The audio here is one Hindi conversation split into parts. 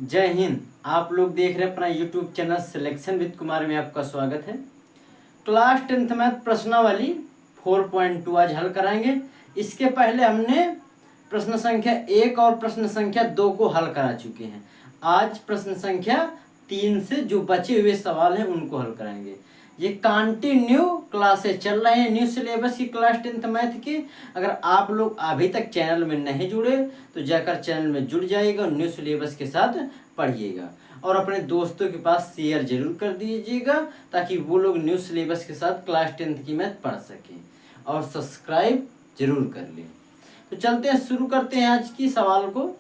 जय हिंद। आप लोग देख रहे हैं अपना YouTube channel selection with Kumar में आपका स्वागत है। क्लास 10th मैथ प्रश्नावली 4.2 आज हल कराएंगे। इसके पहले हमने प्रश्न संख्या 1 और प्रश्न संख्या 2 को हल करा चुके हैं। आज प्रश्न संख्या 3 से जो बचे हुए सवाल हैं उनको हल कराएंगे। ये कंटिन्यू क्लासेस चल रहे हैं न्यू सिलेबस की क्लास 10th मैथ की। अगर आप लोग अभी तक चैनल में नहीं जुड़े तो जाकर चैनल में जुड़ जाइएगा और न्यू सिलेबस के साथ पढ़िएगा और अपने दोस्तों के पास शेयर जरूर कर दीजिएगा ताकि वो लोग न्यू सिलेबस के साथ क्लास 10th की मैथ पढ़ सकें और सब्सक्राइब जरूर कर लें। तो चलते हैं, शुरू करते हैं आज की सवाल को।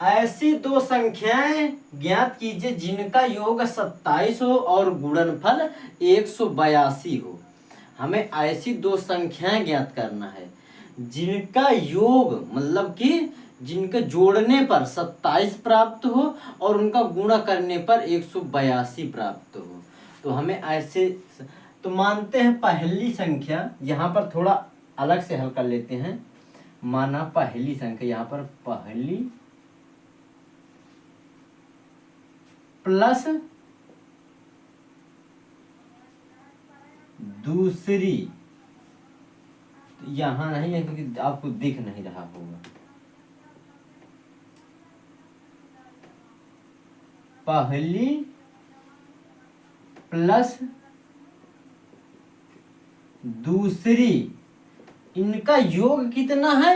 ऐसी दो संख्याएं ज्ञात कीजिए जिनका योग 27 हो और गुणनफल 182 हो। हमें ऐसी दो संख्याएं ज्ञात करना है जिनका योग मतलब कि जिनके जोड़ने पर 27 प्राप्त हो और उनका गुणा करने पर 182 प्राप्त हो। तो हमें ऐसे तो मानते हैं पहली संख्या, यहाँ पर थोड़ा अलग से हल कर लेते हैं। माना पहली संख्या, यहाँ पर पहली प्लस दूसरी, यहां नहीं है क्योंकि आपको दिख नहीं रहा होगा। पहली प्लस दूसरी, इनका योग कितना है?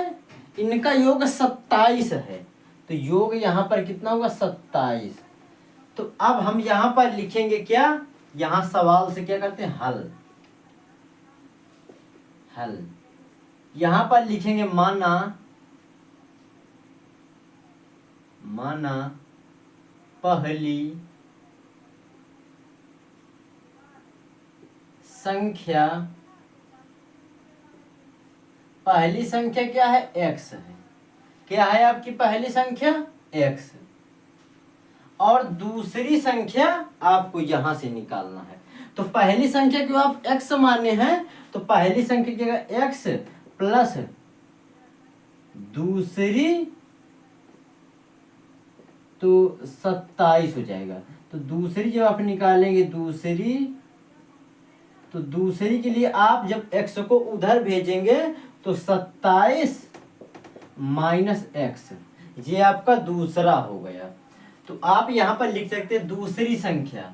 इनका योग 27 है। तो योग यहां पर कितना होगा? 27। तो अब हम यहां पर लिखेंगे क्या? यहां सवाल से क्या करते हैं? हल। हल यहां पर लिखेंगे माना पहली संख्या, पहली संख्या क्या है? x है। क्या है आपकी पहली संख्या? x। और दूसरी संख्या आपको यहां से निकालना है। तो पहली संख्या को आप x माने हैं तो पहली संख्या क्या? x प्लस दूसरी तो 27 हो जाएगा। तो दूसरी जब आप निकालेंगे दूसरी, तो दूसरी के लिए आप जब x को उधर भेजेंगे तो 27 माइनस x, ये आपका दूसरा हो गया। तो आप यहां पर लिख सकते हैं दूसरी संख्या,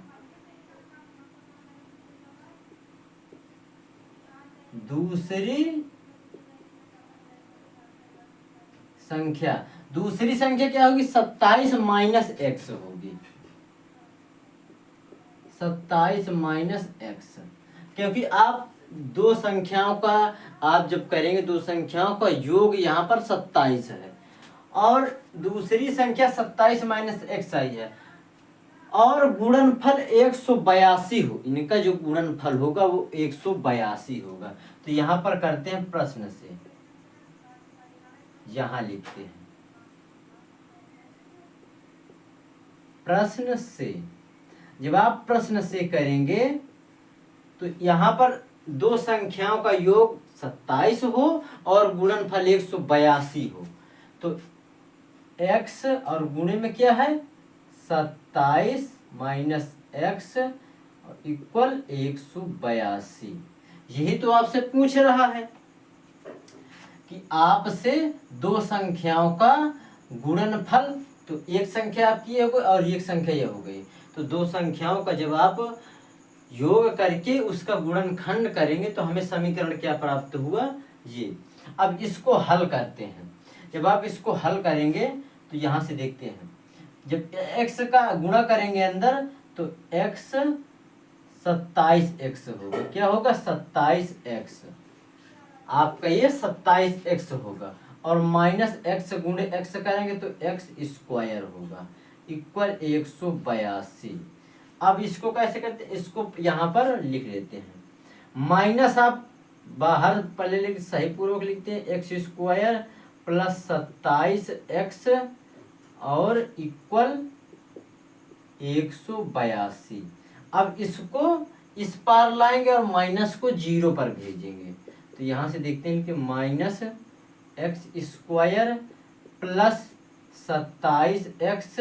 दूसरी संख्या क्या होगी? 27 माइनस x होगी। 27 माइनस x, क्योंकि आप दो संख्याओं का आप जब करेंगे दो संख्याओं का योग यहाँ पर 27 है और दूसरी संख्या 27 माइनस x आई है और गुणनफल 182 हो। इनका जो गुणनफल होगा वो 182 होगा। तो यहाँ पर करते हैं प्रश्न से, यहाँ लिखते हैं प्रश्न से। जब आप प्रश्न से करेंगे तो यहाँ पर दो संख्याओं का योग 27 हो और गुणनफल 182 हो। तो x और गुणे में क्या है? 27 माइनस x इक्वल 182। यही तो आपसे पूछ रहा है कि आपसे दो संख्याओं का गुणनफल, तो एक संख्या आपकी ये हो गई और एक संख्या ये हो गई। तो दो संख्याओं का जब आप योग करके उसका गुणनखंड करेंगे तो हमें समीकरण क्या प्राप्त हुआ? ये। अब इसको हल करते हैं। जब आप इसको हल करेंगे तो यहां से देखते हैं, जब x का गुणा करेंगे अंदर तो x 27x होगा। क्या होगा? 27x। आपका ये 27x होगा और माइनस x गुणे x करेंगे तो x स्क्वायर होगा इक्वल 182। अब इसको कैसे करते हैं? इसको यहाँ पर लिख लेते हैं। माइनस आप बाहर पहले लिख सही पूर्वक लिखते हैं, एक्स स्क्वायर प्लस 27x और इक्वल 182। अब इसको इस पार लाएंगे और माइनस को 0 पर भेजेंगे तो यहाँ से देखते हैं कि minus x square plus 27x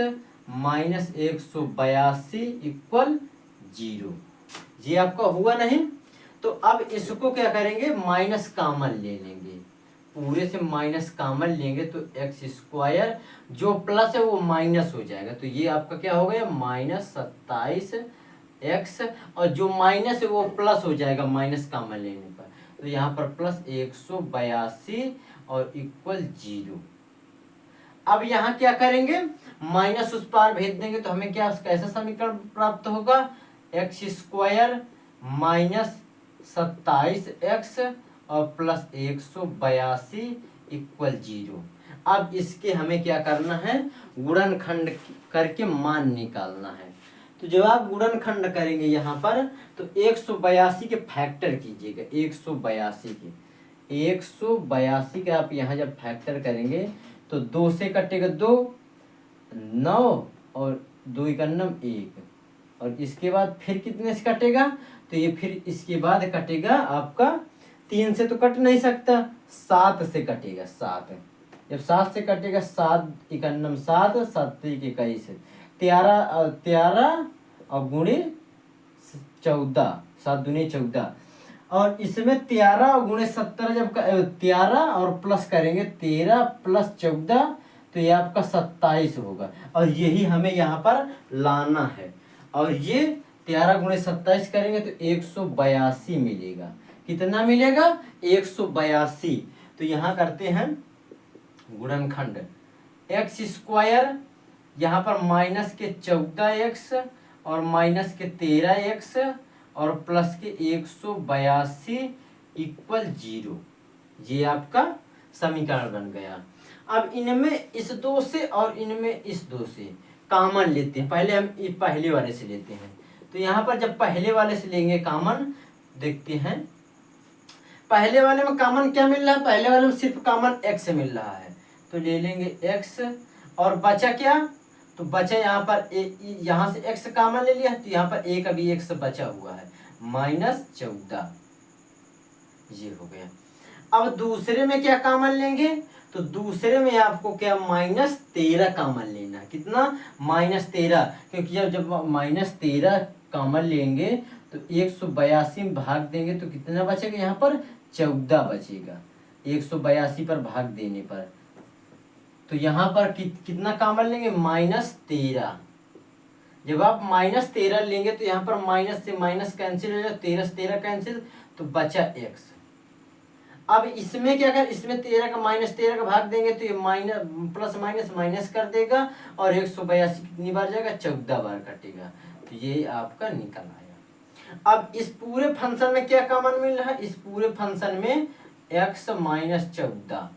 minus 182 equal 0। ये आपका हुआ नहीं। तो अब इसको क्या करेंगे, माइनस कामन ले लेंगे, पूरे से माइनस कामन लेंगे तो एक्स स्क्वायर जो प्लस है वो माइनस हो जाएगा। तो ये आपका क्या हो गया, माइनस 27x, और जो माइनस है वो प्लस हो जाएगा माइनस कामन लेने पर। तो यहाँ पर प्लस 182 और इक्वल 0। अब यहाँ क्या करेंगे, माइनस उस पार भेज देंगे तो हमें क्या कैसा समीकरण प्राप्त होगा, एक्स स्क्वायर माइनस 27x और प्लस 182 इक्वल 0। अब इसके हमें क्या करना है, गुणनखंड करके मान निकालना है। तो जब आप गुणनखंड करेंगे यहाँ पर तो 182 के फैक्टर कीजिएगा, 182 के आप यहाँ जब फैक्टर करेंगे तो 2 से कटेगा 2, 9 और 2 1 1, और इसके बाद फिर कितने से कटेगा, तो ये फिर इसके बाद कटेगा आपका 3 से तो कट नहीं सकता, 7 से कटेगा, 7। जब 7 से कटेगा 7 1 7, 7 21, 13 और गुणे 14, 7 दूनी 14, और इसमें 13 और गुणे 17 जब 13 और प्लस करेंगे 13 प्लस 14 तो ये आपका 27 होगा, और यही हमें यहाँ पर लाना है। और ये 13 गुणे 27 करेंगे तो 182 मिलेगा। कितना मिलेगा, 182। तो यहाँ करते हैं गुणनखंड, एक्स स्क्वायर यहाँ पर माइनस के 14x और माइनस के 13x और प्लस के 182 इक्वल 0। ये आपका समीकरण बन गया। अब इनमें इस 2 से और इनमें इस 2 से कॉमन लेते हैं। पहले हम पहले वाले से लेते हैं। तो यहाँ पर जब पहले वाले से लेंगे कॉमन, देखते हैं पहले वाले में कॉमन क्या मिल रहा है, पहले वाले में सिर्फ कॉमन x मिल रहा है। तो ले लेंगे x, और बचा क्या, तो बचा यहाँ पर यहाँ से x कॉमन ले लिया तो यहाँ पर एक अभी x बचा हुआ है, -14। ये हो गया। अब दूसरे में क्या कॉमन लेंगे, तो दूसरे में आपको क्या -13 कॉमन लेना है। कितना, -13, क्योंकि जब -13 कॉमन लेंगे तो 182 में भाग देंगे तो कितना बचेगा, यहाँ पर 14 बचेगा 182 पर भाग देने पर। तो यहाँ पर कितना कॉमन लेंगे, -13। जब आप -13 लेंगे तो यहाँ पर माइनस से माइनस कैंसिल हो जाए, 13 से 13 कैंसिल, तो बचा x। अब इसमें क्या कर, इसमें 13 का -13 का भाग देंगे तो ये माइनस प्लस माइनस माइनस कर देगा, और 182 कितनी बार जाएगा, 14 बार कटेगा। तो ये आपका निकल आया। अब इस पूरे फंक्शन में क्या कॉमन मिल रहा है, इस पूरे फंक्शन में x -14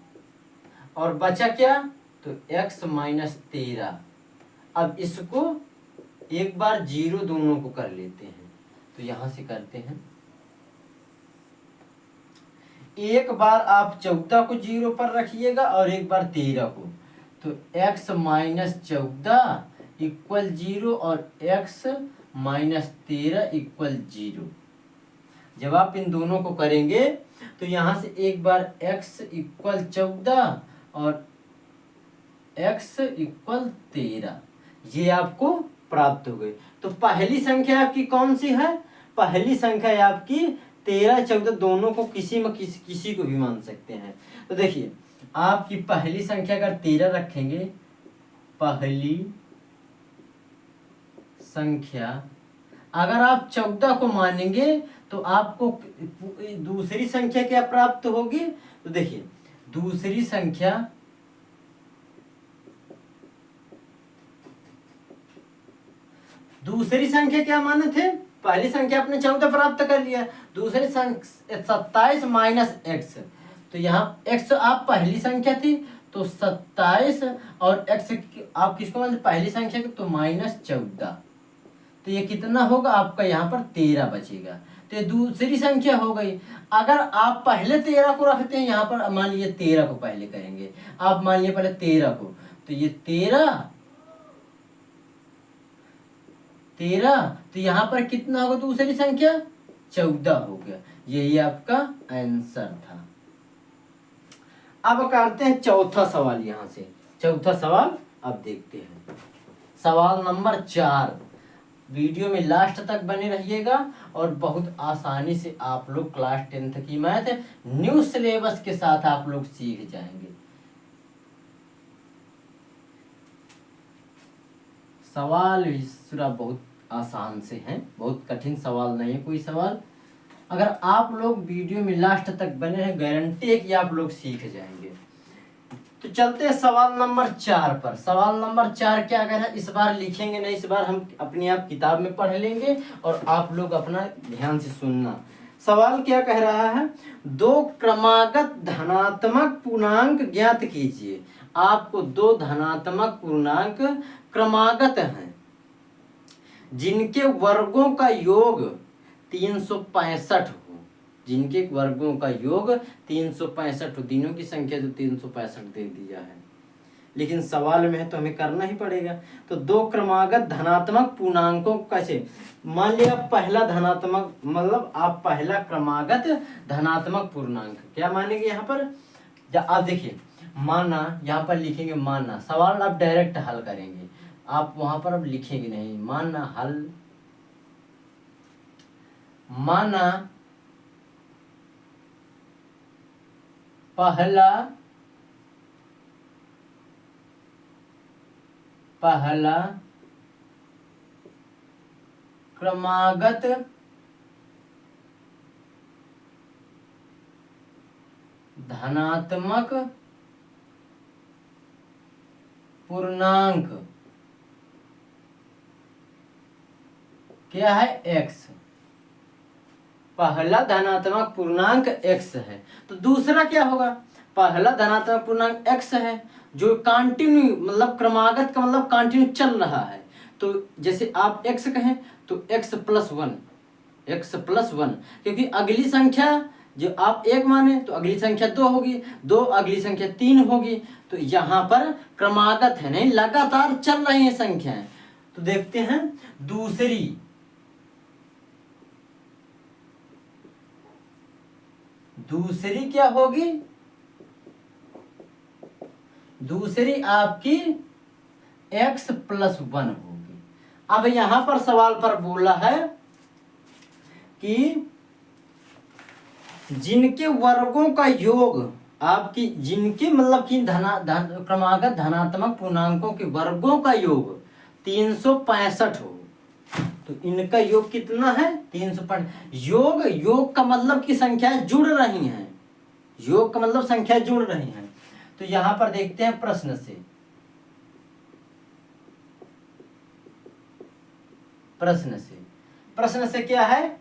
और बचा क्या, तो x -13। अब इसको एक बार 0 दोनों को कर लेते हैं। तो यहां से करते हैं, एक बार आप 14 को 0 पर रखिएगा और एक बार 13 को। तो x -14 इक्वल 0 और x -13 इक्वल 0। जब आप इन दोनों को करेंगे तो यहाँ से एक बार x इक्वल 14 और x इक्वल 13, ये आपको प्राप्त हो गए। तो पहली संख्या आपकी कौन सी है, पहली संख्या है आपकी 13 14, दोनों को किसी में किसी को भी मान सकते हैं। तो देखिए आपकी पहली संख्या अगर 13 रखेंगे, पहली संख्या अगर आप 14 को मानेंगे तो आपको दूसरी संख्या क्या प्राप्त होगी, तो देखिए दूसरी संख्या क्या माने थे, पहली संख्या आपने 14 प्राप्त कर लिया, दूसरी संख्या 27 माइनस x। तो यहाँ x आप पहली संख्या थी तो 27 और x आप किसको मानते, पहली संख्या को, तो -14। तो ये कितना होगा आपका, यहाँ पर 13 बचेगा। तो ये दूसरी संख्या हो गई। अगर आप पहले 13 को रखते हैं, यहाँ पर मान लीजिए 13 को पहले करेंगे, आप मान लीजिए पहले 13 को, तो ये 13, तो यहाँ पर कितना होगा दूसरी संख्या, 14 हो गया। यही आपका आंसर था। अब करते हैं चौथा सवाल। यहाँ से चौथा सवाल अब देखते हैं। सवाल नंबर 4। वीडियो में लास्ट तक बने रहिएगा और बहुत आसानी से आप लोग क्लास 10th की मैथ न्यू सिलेबस के साथ आप लोग सीख जाएंगे। सवाल पूरा बहुत आसान से हैं, बहुत कठिन सवाल नहीं है कोई सवाल। अगर आप लोग वीडियो में लास्ट तक बने हैं, गारंटी है कि आप लोग सीख जाएंगे। तो चलते हैं सवाल नंबर 4 पर। सवाल नंबर 4 क्या कह रहा है, इस बार लिखेंगे नहीं, इस बार हम अपने आप किताब में पढ़ लेंगे और आप लोग अपना ध्यान से सुनना। सवाल क्या कह रहा है, दो क्रमागत धनात्मक पूर्णांक ज्ञात कीजिए। आपको दो धनात्मक पूर्णांक क्रमागत हैं जिनके वर्गों का योग 365 हो, जिनके वर्गों का योग 365 हो। दिनों की संख्या जो 365 दे दिया है, लेकिन सवाल में है तो हमें करना ही पड़ेगा। तो दो क्रमागत धनात्मक पूर्णांकों कैसे, मान लिया पहला धनात्मक, मतलब आप पहला क्रमागत धनात्मक पूर्णांक क्या मानेंगे यहाँ पर, आप देखिए माना, यहाँ पर लिखेंगे माना। सवाल आप डायरेक्ट हल करेंगे, आप वहां पर अब लिखेंगे नहीं। माना हल, माना पहला क्रमागत धनात्मक पूर्णांक क्या है, x। पहला धनात्मक पूर्णांक x है। तो दूसरा क्या होगा, पहला धनात्मक पूर्णांक x है जो कंटिन्यू, मतलब क्रमागत का मतलब कंटिन्यू चल रहा है। तो जैसे आप x कहें तो x+1, x+1, क्योंकि अगली संख्या जो आप 1 माने तो अगली संख्या 2 होगी, 2 अगली संख्या 3 होगी। तो यहाँ पर क्रमागत है, नहीं लगातार चल रही है संख्याएं। तो देखते हैं दूसरी क्या होगी, दूसरी आपकी x+1 होगी। अब यहां पर सवाल पर बोला है कि जिनके वर्गों का योग आपकी, जिनके मतलब कि क्रमागत धनात्मक पूर्णांकों के वर्गों का योग 365 हो, तो इनका योग कितना है, 365। योग का मतलब की संख्याएं जुड़ रही हैं, योग का मतलब संख्याएं जुड़ रही हैं। तो यहां पर देखते हैं प्रश्न से क्या है,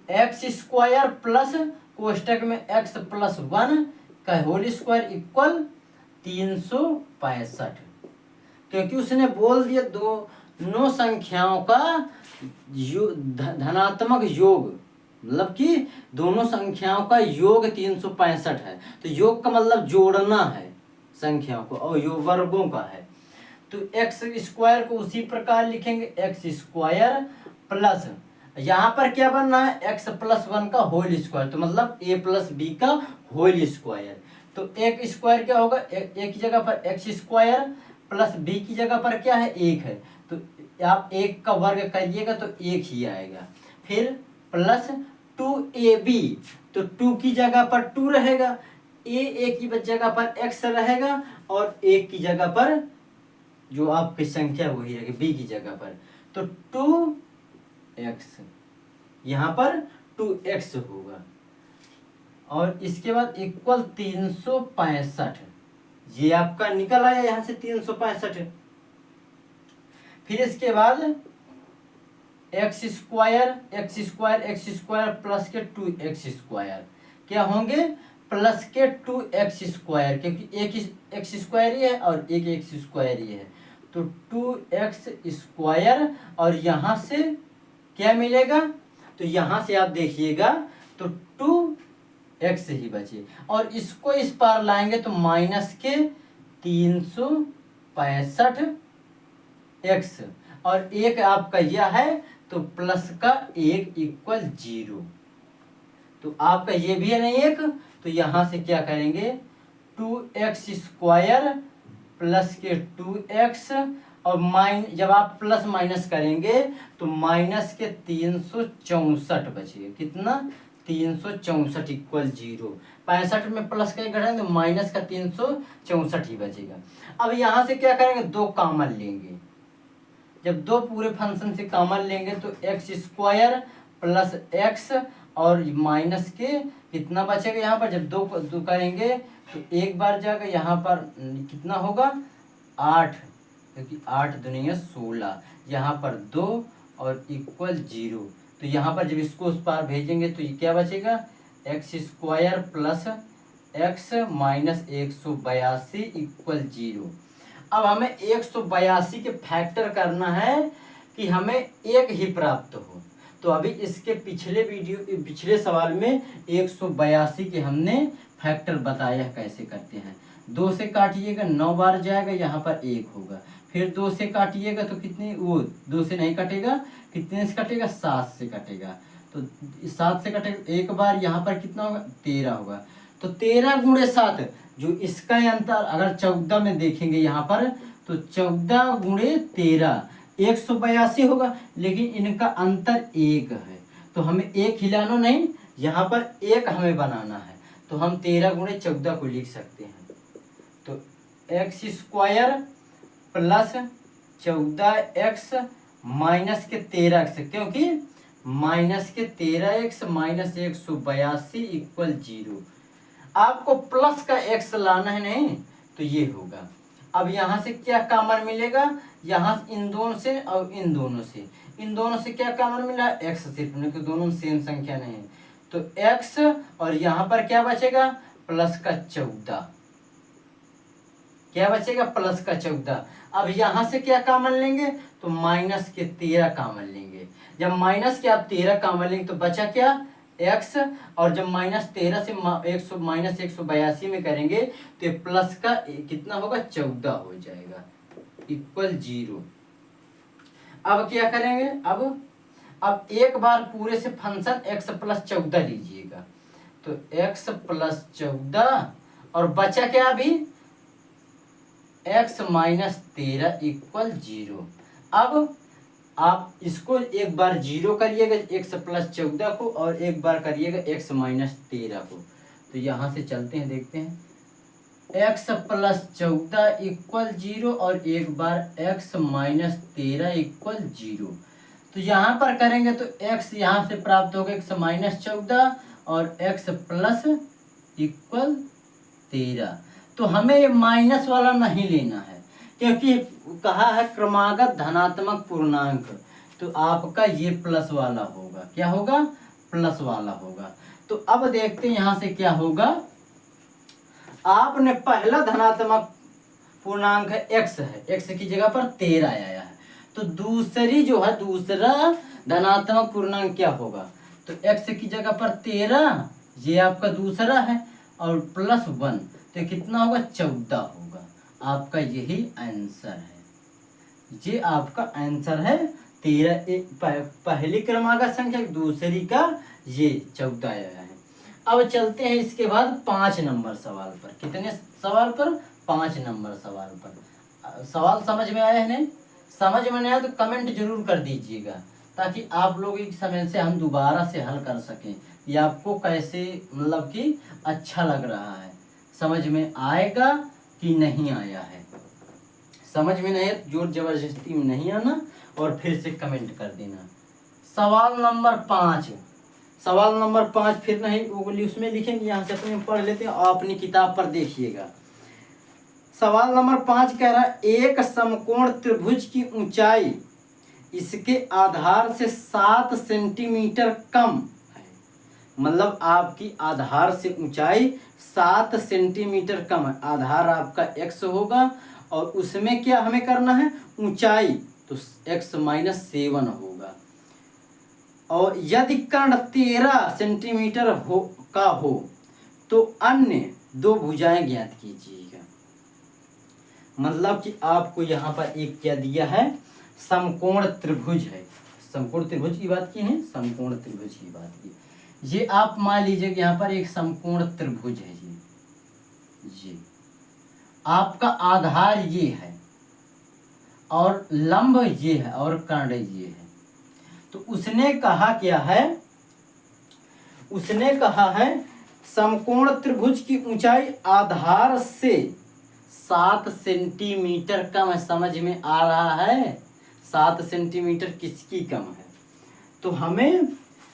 x² प्लस कोष्टक में x+1 का होल स्क्वायर इक्वल 365। क्योंकि उसने बोल दिया दोनों संख्याओं का धनात्मक योग, मतलब कि दोनों संख्याओं का योग 365 है। तो योग का मतलब जोड़ना है संख्याओं को, और योग वर्गों का है। तो x² को उसी प्रकार लिखेंगे, x² प्लस, यहाँ पर क्या बनना है, x+1 का होल स्क्वायर, तो मतलब a+b का होल स्क्वायर। तो एक स्क्वायर क्या होगा, एक की जगह पर x² प्लस b की जगह पर क्या है, 1 है। तो आप 1 का वर्ग करिएगा तो 1 ही आएगा। फिर प्लस 2ab, तो 2 की जगह पर 2 रहेगा, a की जगह पर x रहेगा, और 1 की जगह पर जो आपकी संख्या वही रहेगी b की जगह पर। तो 2x, यहाँ पर 2x होगा, और इसके बाद इक्वल 365। ये आपका निकल आया यहाँ से 365। फिर इसके बाद x² प्लस के 2x² क्या होंगे, प्लस के 2x², क्योंकि एक x² ही है और एक x² ही है। तो 2x², और यहाँ से क्या मिलेगा, तो यहाँ से आप देखिएगा तो 2x ही बचे, और इसको इस पार लाएंगे तो माइनस के 365x, और एक आपका यह है तो प्लस का 1 इक्वल 0। तो आपका ये भी है नहीं एक, तो यहाँ से क्या करेंगे 2x² प्लस के 2x और जब आप प्लस माइनस करेंगे तो माइनस के 364 बचेगा। कितना 364 इक्वल 0। 65 में प्लस का एक घटाएंगे तो माइनस का 364 ही बचेगा। अब यहाँ से क्या करेंगे 2 कॉमन लेंगे। जब 2 पूरे फंक्शन से कॉमन लेंगे तो x² प्लस x और माइनस के कितना बचेगा यहाँ पर। जब 2 करेंगे तो एक बार जाएगा यहाँ पर कितना होगा 8, क्योंकि 8 दूनी 16, यहाँ पर 2 और इक्वल 0। तो यहाँ पर जब इसको उस पार भेजेंगे तो ये क्या बचेगा x² plus x minus 182 equal 0। अब हमें 182 के फैक्टर करना है कि हमें एक ही प्राप्त हो। तो अभी इसके पिछले सवाल में 182 के हमने फैक्टर बताया कैसे करते हैं। 2 से काटिएगा 9 बार जाएगा, यहाँ पर 1 होगा। फिर 2 से काटिएगा तो कितनी, वो 2 से नहीं कटेगा, कितने से कटेगा 7 से कटेगा। तो 7 से कटेगा एक बार, यहाँ पर कितना होगा 13 होगा। तो 13 गुणे 7, जो इसका अंतर अगर 14 में देखेंगे यहाँ पर तो 14 गुणे 13 182 होगा, लेकिन इनका अंतर 1 है। तो हमें 1 हिलाना नहीं, यहाँ पर 1 हमें बनाना है। तो हम 13 गुणे 14 को लिख सकते हैं। तो x² प्लस 14x माइनस के 13x, क्योंकि माइनस के 13x माइनस 182 इक्वल 0। आपको प्लस का x लाना है नहीं, तो ये होगा। अब यहाँ से क्या कॉमन मिलेगा, यहाँ इन दोनों से और इन दोनों से क्या कॉमन मिला x सिर्फ, क्योंकि दोनों सेम संख्या नहीं है। तो x और यहाँ पर क्या बचेगा प्लस का 14, क्या बचेगा प्लस का 14। अब यहाँ से क्या कॉमन लेंगे तो माइनस के 13 कॉमन लेंगे। जब माइनस के आप 13 कॉमन लेंगे तो बचा क्या x, और जब माइनस 13 से माइनस 182 में करेंगे तो प्लस का कितना होगा 14 हो जाएगा इक्वल 0। अब क्या करेंगे, अब एक बार पूरे से फंक्शन x प्लस 14 लीजिएगा। तो x प्लस 14 और बचा क्या अभी x माइनस 13 इक्वल 0। अब आप इसको एक बार 0 करिएगा x प्लस 14 को, और एक बार करिएगा x माइनस 13 को। तो यहाँ से चलते हैं, देखते हैं x प्लस 14 इक्वल 0 और एक बार x माइनस 13 इक्वल 0। तो यहाँ पर करेंगे तो x यहाँ से प्राप्त होगा x माइनस 14 और x प्लस इक्वल 13। तो हमें ये माइनस वाला नहीं लेना है, क्योंकि कहा है क्रमागत धनात्मक पूर्णांक, तो आपका ये प्लस वाला होगा। क्या होगा प्लस वाला होगा। तो अब देखते हैं यहाँ से क्या होगा। आपने पहला धनात्मक पूर्णांक है x है, x की जगह पर 13 आया है। तो दूसरी जो है दूसरा धनात्मक पूर्णांक क्या होगा, तो x की जगह पर 13, ये आपका दूसरा है, और प्लस 1, तो कितना होगा 14 होगा। आपका यही आंसर है, ये आपका आंसर है 13। पहली क्रमागत संख्या दूसरी का ये 14 आया है। अब चलते हैं इसके बाद 5 नंबर सवाल पर। कितने सवाल पर 5 नंबर सवाल पर। सवाल समझ में आया है नहीं, समझ में नहीं आया तो कमेंट जरूर कर दीजिएगा, ताकि आप लोग एक समय से हम दोबारा से हल कर सकें। ये आपको कैसे मतलब कि अच्छा लग रहा है, समझ में आएगा कि नहीं आया है। समझ में नहीं जोर जबरदस्ती में नहीं आना, और फिर से कमेंट कर देना। सवाल नंबर 5, सवाल नंबर 5 फिर नहीं उंगली उसमें लिखेंगे, यहाँ से अपने पढ़ लेते हैं और अपनी किताब पर देखिएगा। सवाल नंबर 5 कह रहा है एक समकोण त्रिभुज की ऊंचाई इसके आधार से 7 सेंटीमीटर कम है। मतलब आपकी आधार से ऊंचाई 7 सेंटीमीटर कम है। आधार आपका x होगा और उसमें क्या हमें करना है ऊंचाई, तो x माइनस 7 होगा। और यदि कर्ण 13 सेंटीमीटर हो तो अन्य 2 भुजाएं ज्ञात कीजिएगा। मतलब कि आपको यहाँ पर एक क्या दिया है, समकोण त्रिभुज है। समकोण त्रिभुज की बात की है, समकोण त्रिभुज की बात की। ये आप मान लीजिए कि यहाँ पर एक समकोण त्रिभुज है ये आपका आधार ये है और लंब ये है और कर्ण ये है। तो उसने कहा क्या है, उसने कहा है समकोण त्रिभुज की ऊंचाई आधार से 7 सेंटीमीटर कम है। समझ में आ रहा है? 7 सेंटीमीटर किसकी कम है? तो हमें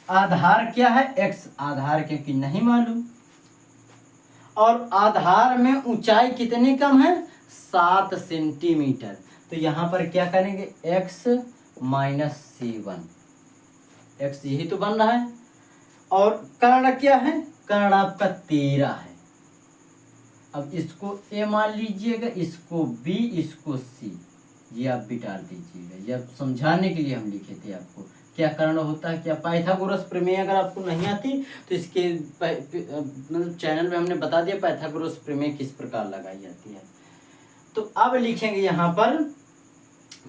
आधार क्या है, x आधार क्योंकि नहीं मालूम, और आधार में ऊंचाई कितनी कम है, 7 सेंटीमीटर। तो यहाँ पर क्या करेंगे, x माइनस C1, x यही तो बन रहा है। और कर्ण क्या है, कर्ण आपका 13 है। अब इसको a मान लीजिएगा, इसको b, इसको c, ये आप भी डाल दीजिएगा। ये आप समझाने के लिए हम लिखे थे आपको क्या कर्ण होता है, क्या पाइथागोरस प्रमेय अगर आपको नहीं आती तो इसके मतलब चैनल में हमने बता दिया पाइथागोरस प्रमेय किस प्रकार लगाई जाती है। तो अब लिखेंगे यहाँ पर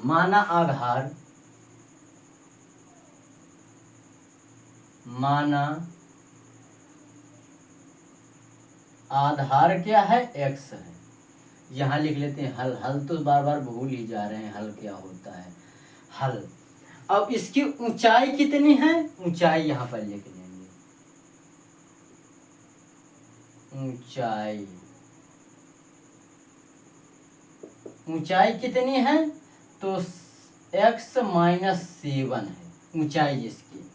माना आधार, माना आधार क्या है, x है। यहाँ लिख लेते हैं हल, हल तो बार बार भूल ही जा रहे हैं हल क्या होता है, हल। अब इसकी ऊंचाई कितनी है, ऊंचाई यहाँ पर लिख लेंगे, ऊंचाई, ऊंचाई कितनी है, तो x माइनस 7 है ऊंचाई इसकी।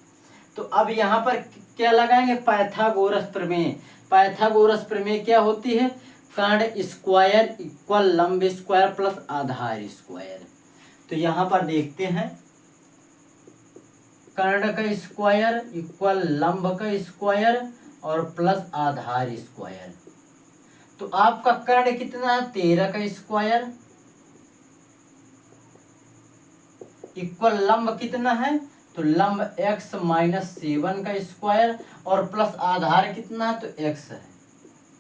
तो अब यहाँ पर क्या लगाएंगे, पाइथागोरस प्रमेय। पाइथागोरस प्रमेय क्या होती है, कर्ण स्क्वायर इक्वल लंब स्क्वायर प्लस आधार स्क्वायर। तो यहाँ पर देखते हैं कर्ण का स्क्वायर इक्वल लंब का स्क्वायर और प्लस आधार स्क्वायर। तो आपका कर्ण कितना है, 13 का स्क्वायर इक्वल लंब कितना है, तो लंब x माइनस 7 का स्क्वायर और प्लस आधार कितना है, तो x है,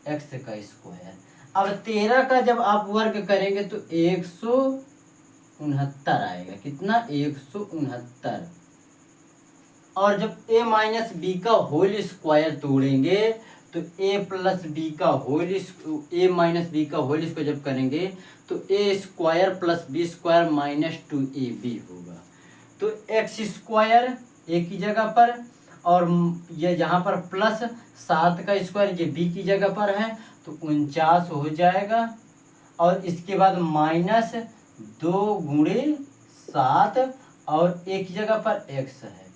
x का स्क्वायर। अब 13 का जब आप वर्ग करेंगे तो 169 आएगा, कितना, 169। और जब a माइनस बी का होल स्क्वायर तोड़ेंगे तो a प्लस बी का होल, a माइनस बी का होल इसको जब करेंगे तो a square plus b square minus 2ab होगा। तो x स्क्वायर a की जगह पर और ये यहाँ पर प्लस 7 का स्क्वायर ये b की जगह पर है तो 49 हो जाएगा। और इसके बाद माइनस 2 गुणे 7 और एक जगह पर x है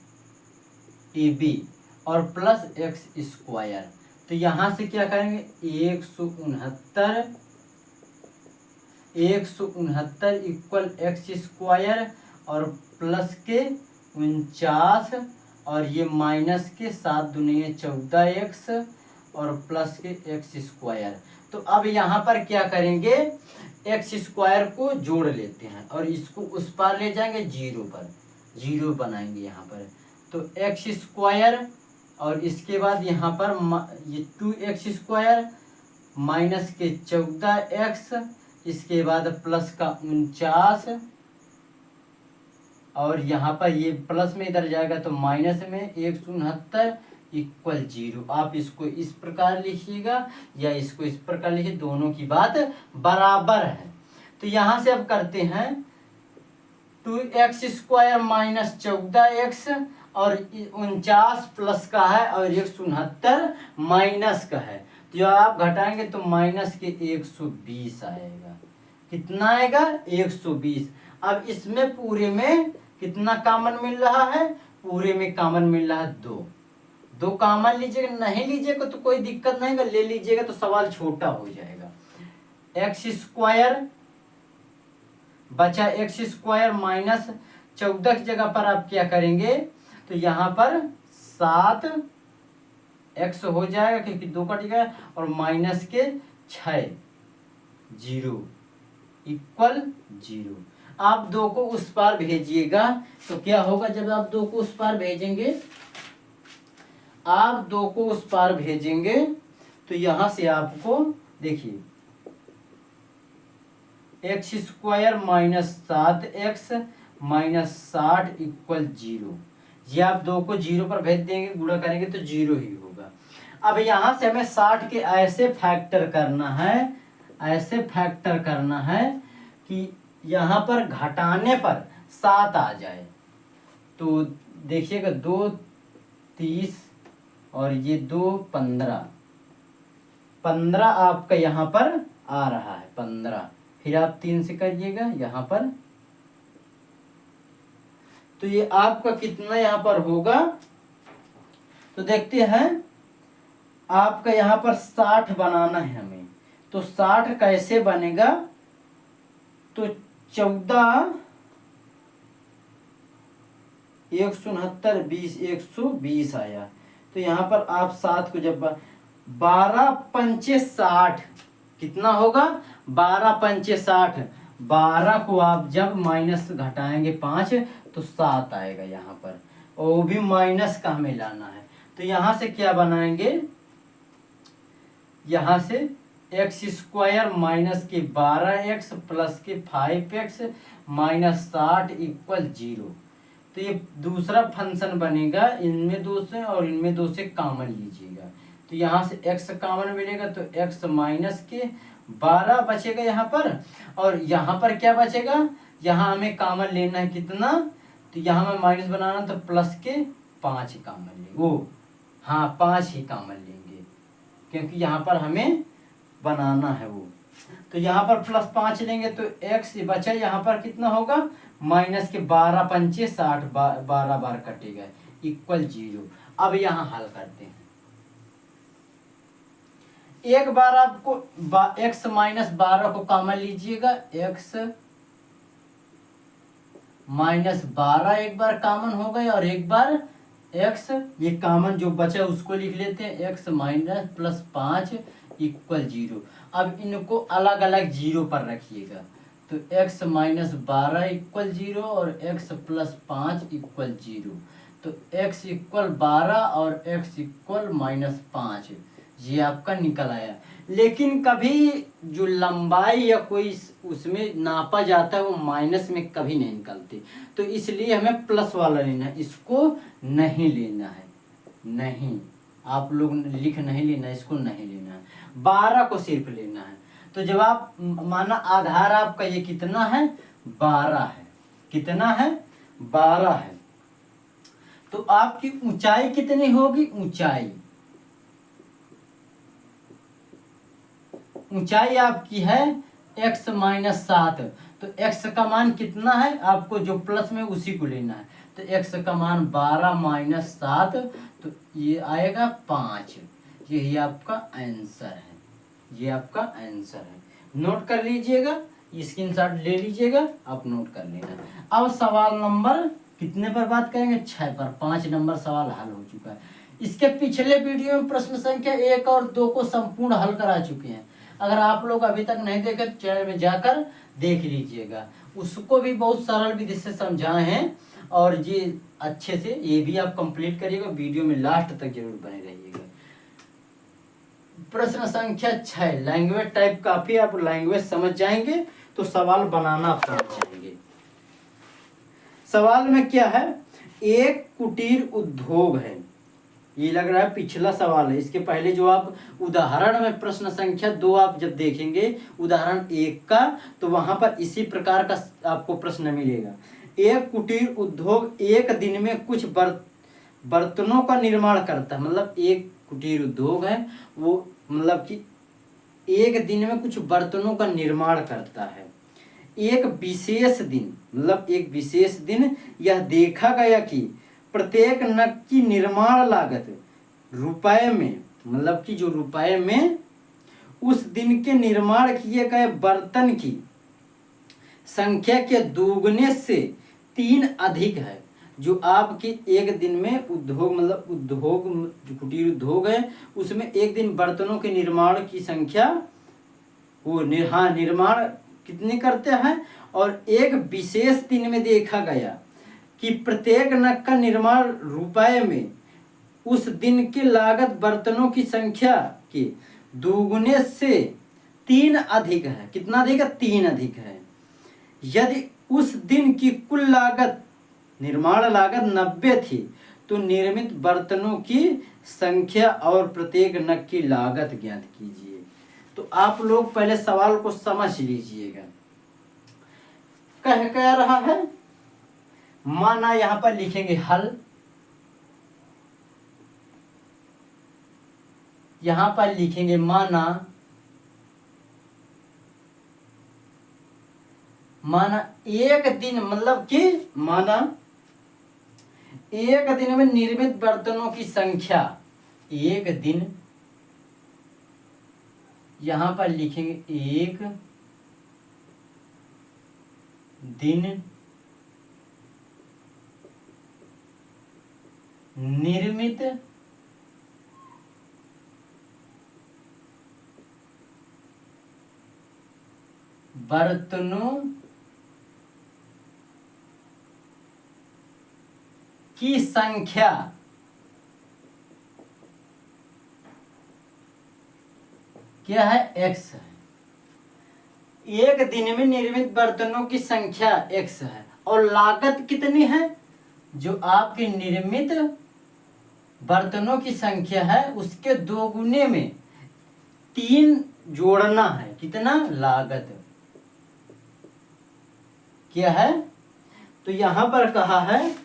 ए बी और प्लस एक्स स्क्वायर। तो यहाँ से क्या करेंगे, 169 इक्वल एक्स स्क्वायर और प्लस के 49 और ये माइनस के 7 दूनी 14x और प्लस के एक्स स्क्वायर। तो अब यहाँ पर क्या करेंगे, एक्स स्क्वायर को जोड़ लेते हैं और इसको उस पार ले जाएंगे 0 पर, 0 बनाएंगे यहाँ पर। तो एक्स स्क्वायर और इसके बाद यहाँ पर ये 2x स्क्वायर माइनस के 14x, इसके बाद प्लस का 49 और यहाँ पर ये प्लस में इधर जाएगा तो माइनस में 169 इक्वल 0। आप इसको इस प्रकार लिखिएगा या इसको इस प्रकार लिखिए, दोनों की बात बराबर है। तो यहाँ से अब करते हैं 2x स्क्वायर माइनस 14x और 49 प्लस का है और 169 माइनस का है। तो जब आप घटाएंगे तो माइनस के 120 आएगा, कितना आएगा, 120। अब इसमें पूरे में कितना कॉमन मिल रहा है, पूरे में कॉमन मिल रहा है 2 कॉमन लीजिएगा, नहीं लीजिएगा तो कोई दिक्कत नहीं, ले लीजिएगा तो सवाल छोटा हो जाएगा। एक्स स्क्वायर बचा एक्स स्क्वायर माइनस 14 की जगह पर आप क्या करेंगे, तो यहाँ पर 7x हो जाएगा क्योंकि 2 कट गया और माइनस के 6 0 इक्वल 0। आप 2 को उस पार भेजिएगा तो क्या होगा, जब आप 2 को उस पार भेजेंगे, आप 2 को उस पार भेजेंगे तो यहाँ से आपको देखिए x square minus 7x minus 60 equal 0। ये आप 2 को 0 पर भेज देंगे, गुणा करेंगे तो 0 ही होगा। अब यहाँ से हमें 60 के ऐसे फैक्टर करना है, ऐसे फैक्टर करना है कि यहाँ पर घटाने पर 7 आ जाए। तो देखिएगा 2 30 और ये 2 15, 15 आपका यहाँ पर आ रहा है 15। फिर आप 3 से करिएगा यहाँ पर, तो ये आपका कितना यहाँ पर होगा, तो देखते हैं आपका यहाँ पर 60 बनाना है हमें। तो 60 कैसे बनेगा, तो 14 169 20 120 आया। तो यहाँ पर आप 7 को जब 12 पंचे 60 कितना होगा, 12 पंचे 60, 12 को आप जब माइनस घटाएंगे 5 तो 7 आएगा यहाँ पर, और वो भी माइनस का हमें लाना है। तो यहाँ से क्या बनाएंगे, यहाँ से एक्स स्क्वायर माइनस के 12x प्लस के 5x माइनस 60 इक्वल 0। तो ये दूसरा फंक्शन बनेगा, इनमें 2 से और इनमें 2 से कॉमन लीजिएगा। तो यहाँ से x कॉमन मिलेगा तो x माइनस के 12 बचेगा यहाँ पर, और यहाँ पर क्या बचेगा, यहाँ हमें कॉमन लेना है कितना, तो यहाँ में माइनस बनाना तो प्लस के 5 कॉमन लेंगे, वो हाँ 5 ही कॉमन लेंगे क्योंकि यहाँ पर हमें बनाना है वो। तो यहाँ पर प्लस 5 लेंगे तो x बचा यहाँ पर कितना होगा, माइनस के 12 पंचे 60, 12 बार कटेगा इक्वल 0। अब यहाँ हल करते हैं, एक बार आपको x माइनस 12 को कॉमन लीजिएगा, x माइनस 12 एक बार कॉमन हो गए, और एक बार x ये कॉमन जो बचा उसको लिख लेते हैं, x माइनस प्लस 5 इक्वल 0। अब इनको अलग अलग 0 पर रखिएगा, तो x माइनस 12 इक्वल 0 और x प्लस 5 इक्वल 0। तो x इक्वल 12 और x इक्वल माइनस 5, ये आपका निकल आया। लेकिन कभी जो लंबाई या कोई उसमें नापा जाता है वो माइनस में कभी नहीं निकलती, तो इसलिए हमें प्लस वाला लेना है, इसको नहीं लेना है, नहीं आप लोग लिख नहीं लेना, इसको नहीं लेना है, 12 को सिर्फ लेना है। तो जब आप माना आधार आपका ये कितना है, 12 है, कितना है 12 है, तो आपकी ऊंचाई कितनी होगी, ऊंचाई आपकी है x माइनस 7। तो x का मान कितना है, आपको जो प्लस में उसी को लेना है, तो x का मान 12 माइनस 7, तो ये आएगा 5। यही आपका आंसर है, ये आपका आंसर है। नोट कर लीजिएगा, स्क्रीनशॉट ले लीजिएगा, आप नोट कर लेना। अब सवाल नंबर कितने पर बात करेंगे, 6 पर। 5 नंबर सवाल हल हो चुका है। इसके पिछले वीडियो में प्रश्न संख्या 1 और 2 को संपूर्ण हल करा चुके हैं। अगर आप लोग अभी तक नहीं देखे तो चैनल में जाकर देख लीजिएगा, उसको भी बहुत सरल विधि से समझाए हैं, और ये अच्छे से ये भी आप कंप्लीट करिएगा। वीडियो में लास्ट तक जरूर बने रहिएगा। प्रश्न संख्या 6, लैंग्वेज टाइप काफी आप लैंग्वेज समझ जाएंगे तो सवाल बनाना आप समझ जाएंगे। सवाल में क्या है, एक कुटीर उद्योग है, ये लग रहा है पिछला सवाल है। इसके पहले जो आप उदाहरण में प्रश्न संख्या 2 आप जब देखेंगे उदाहरण 1 का, तो वहां पर इसी प्रकार का आपको प्रश्न मिलेगा। एक कुटीर उद्योग एक दिन में कुछ बर्तनों का निर्माण करता है, मतलब एक कुटीर उद्योग है वो, मतलब कि एक दिन में कुछ बर्तनों का निर्माण करता है। एक विशेष दिन, मतलब एक विशेष दिन यह देखा गया कि प्रत्येक नग की निर्माण लागत रुपए में, मतलब कि जो रुपए में उस दिन के निर्माण किए गए बर्तन की संख्या के दोगुने से 3 अधिक है। जो आपकी एक दिन में उद्योग, मतलब उद्योग जो कुटीर उद्योग है उसमें एक दिन बर्तनों के निर्माण की संख्या वो निर्माण कितने करते हैं, और एक विशेष दिन में देखा गया कि प्रत्येक नग का निर्माण रुपए में उस दिन की लागत बर्तनों की संख्या के दोगुने से 3 अधिक है। कितना अधिक है, 3 अधिक है। यदि उस दिन की कुल लागत निर्माण लागत 90 थी, तो निर्मित बर्तनों की संख्या और प्रत्येक नग की लागत ज्ञात कीजिए। तो आप लोग पहले सवाल को समझ लीजिएगा। कह क्या रहा है, माना यहां पर लिखेंगे हल, यहां पर लिखेंगे माना एक दिन, मतलब कि माना एक दिन में निर्मित बर्तनों की संख्या, एक दिन, यहां पर लिखेंगे एक दिन निर्मित बर्तनों की संख्या क्या है, x है। एक दिन में निर्मित बर्तनों की संख्या x है और लागत कितनी है, जो आपके निर्मित बर्तनों की संख्या है उसके 2 गुने में 3 जोड़ना है। कितना, लागत क्या है। तो यहां पर कहा है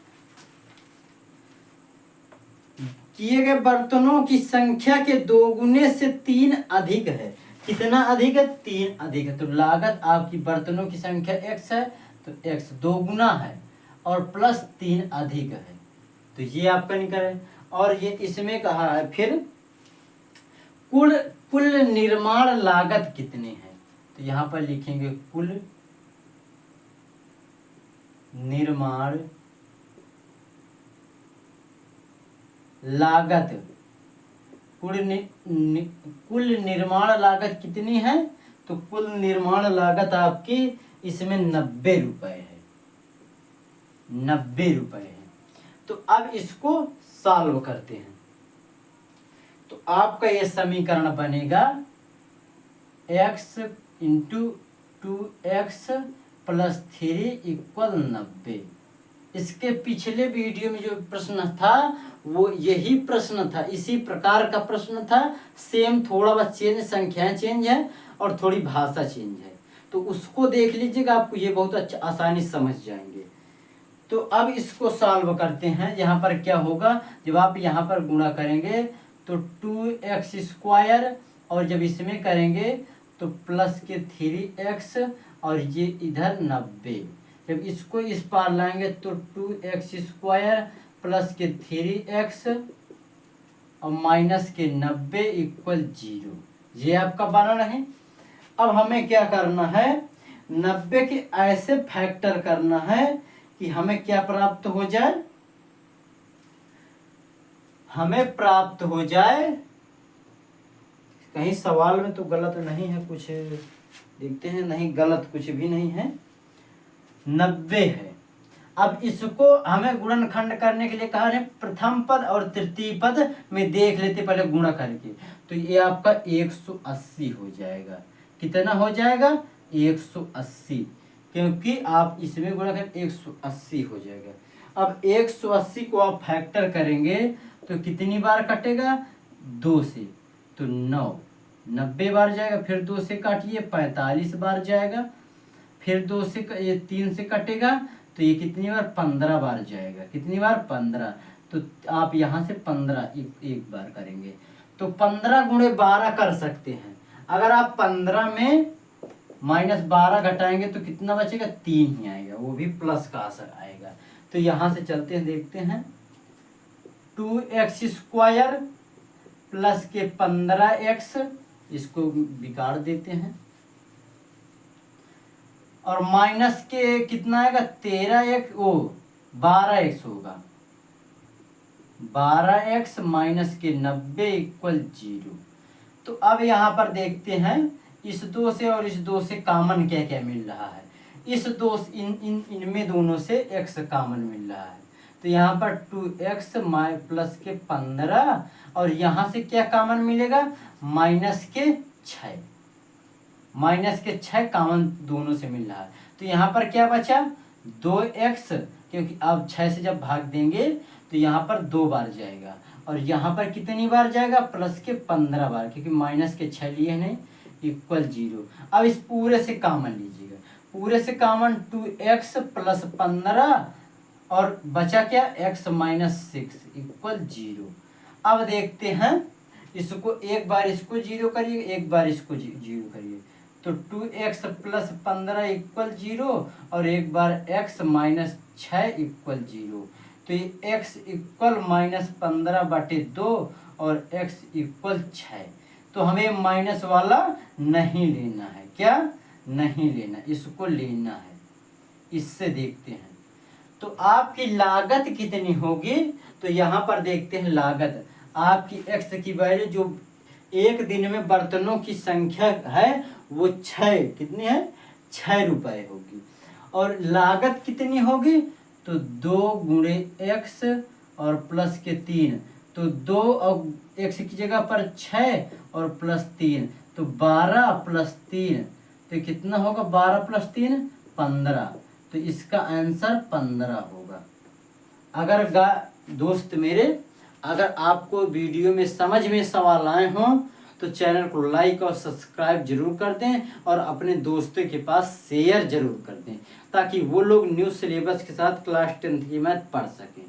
किए गए बर्तनों की संख्या के 2 गुने से 3 अधिक है। कितना अधिक है, 3 अधिक है। तो लागत आपकी बर्तनों की संख्या x है, तो x 2 गुना है और प्लस 3 अधिक है, तो ये आपका निकल है। और ये इसमें कहा है फिर कुल निर्माण लागत कितनी है, तो यहां पर लिखेंगे कुल निर्माण लागत, कुल निर्माण लागत कितनी है, तो कुल निर्माण लागत आपकी इसमें 90 रुपए है, 90 रुपए है। तो अब इसको सॉल्व करते हैं, तो आपका ये समीकरण बनेगा x into 2x plus 3 equal 90। इसके पिछले वीडियो में जो प्रश्न था वो यही प्रश्न था, इसी प्रकार का प्रश्न था, सेम, थोड़ा बहुत चेंज, संख्याएं चेंज है और थोड़ी भाषा चेंज है, तो उसको देख लीजिएगा, आपको ये बहुत अच्छा आसानी समझ जाएंगे। तो अब इसको सॉल्व करते हैं। यहाँ पर क्या होगा, जब आप यहाँ पर गुणा करेंगे तो 2x स्क्वायर, और जब इसमें करेंगे तो प्लस के 3x, और ये इधर 90। जब इसको इस पार लाएंगे तो 2x स्क्वायर प्लस के 3x और माइनस के 90 इक्वल 0। ये आपका बना रहे। अब हमें क्या करना है, 90 के ऐसे फैक्टर करना है कि हमें क्या प्राप्त हो जाए, हमें प्राप्त हो जाए, कहीं सवाल में तो गलत नहीं है कुछ, देखते हैं, नहीं गलत कुछ भी नहीं है, 90 है। अब इसको हमें गुणनखंड करने के लिए कहा है, प्रथम पद और तृतीय पद में देख लेते पहले गुणा करके, तो ये आपका 180 हो जाएगा। कितना हो जाएगा, 180, क्योंकि आप इसमें गुणा करें 180 हो जाएगा। अब 180 को आप फैक्टर करेंगे तो कितनी बार कटेगा, 2 से, तो 90 बार जाएगा, फिर 2 से काटिए 45 बार जाएगा, फिर 2 से ये 3 से कटेगा तो ये कितनी बार, 15 बार जाएगा। कितनी बार, 15। तो आप यहाँ से 15 एक बार करेंगे तो 15 गुणे 12 कर सकते हैं। अगर आप 15 में माइनस 12 घटाएंगे तो कितना बचेगा, 3 ही आएगा, वो भी प्लस का असर आएगा। तो यहाँ से चलते हैं, देखते हैं, 2x स्क्वायर प्लस के 15x, इसको बिगाड़ देते हैं, और माइनस के कितना आएगा, 12x होगा, 12x माइनस के 90 इक्वल 0। तो अब यहाँ पर देखते हैं, इस 2 से और इस 2 से कॉमन क्या क्या मिल रहा है, इस 2 इनमें दोनों से x कॉमन मिल रहा है, तो यहाँ पर 2x प्लस के 15, और यहाँ से क्या कॉमन मिलेगा, माइनस के 6, माइनस के 6 कॉमन दोनों से मिल रहा है। तो यहाँ पर क्या बचा, 2x क्योंकि आप 6 से जब भाग देंगे तो यहाँ पर 2 बार जाएगा और यहाँ पर कितनी बार जाएगा, प्लस के 15 बार, क्योंकि माइनस के 6 लिए नहीं, इक्वल 0। अब इस पूरे से कॉमन लीजिएगा, पूरे से कॉमन 2x प्लस 15 और बचा क्या, x माइनस 6 इक्वल 0। अब देखते हैं इसको, एक बार इसको 0 करिए, एक बार इसको 0 करिए, तो 2x प्लस 15 इक्वल 0 और एक बार x माइनस 6 इक्वल 0। तो ये x इक्वल माइनस 15/2 और x इक्वल 6। तो हमें माइनस वाला नहीं लेना है, क्या नहीं लेना, इसको लेना है। इससे देखते हैं तो आपकी लागत कितनी होगी। तो यहाँ पर देखते हैं लागत, आपकी x की वैल्यू जो एक दिन में बर्तनों की संख्या है वो 6, कितनी है, 6 रुपए होगी। और लागत कितनी होगी, तो 2 गुणे x और प्लस के 3, तो 2 और x की जगह पर 6 और प्लस 3, तो 12 प्लस 3, तो कितना होगा, 12 प्लस 3 15। तो इसका आंसर 15 होगा। अगर दोस्त मेरे, अगर आपको वीडियो में समझ में सवाल आए हों तो चैनल को लाइक और सब्सक्राइब जरूर कर दें और अपने दोस्तों के पास शेयर जरूर कर दें, ताकि वो लोग न्यू सिलेबस के साथ क्लास 10th की मैथ पढ़ सकें।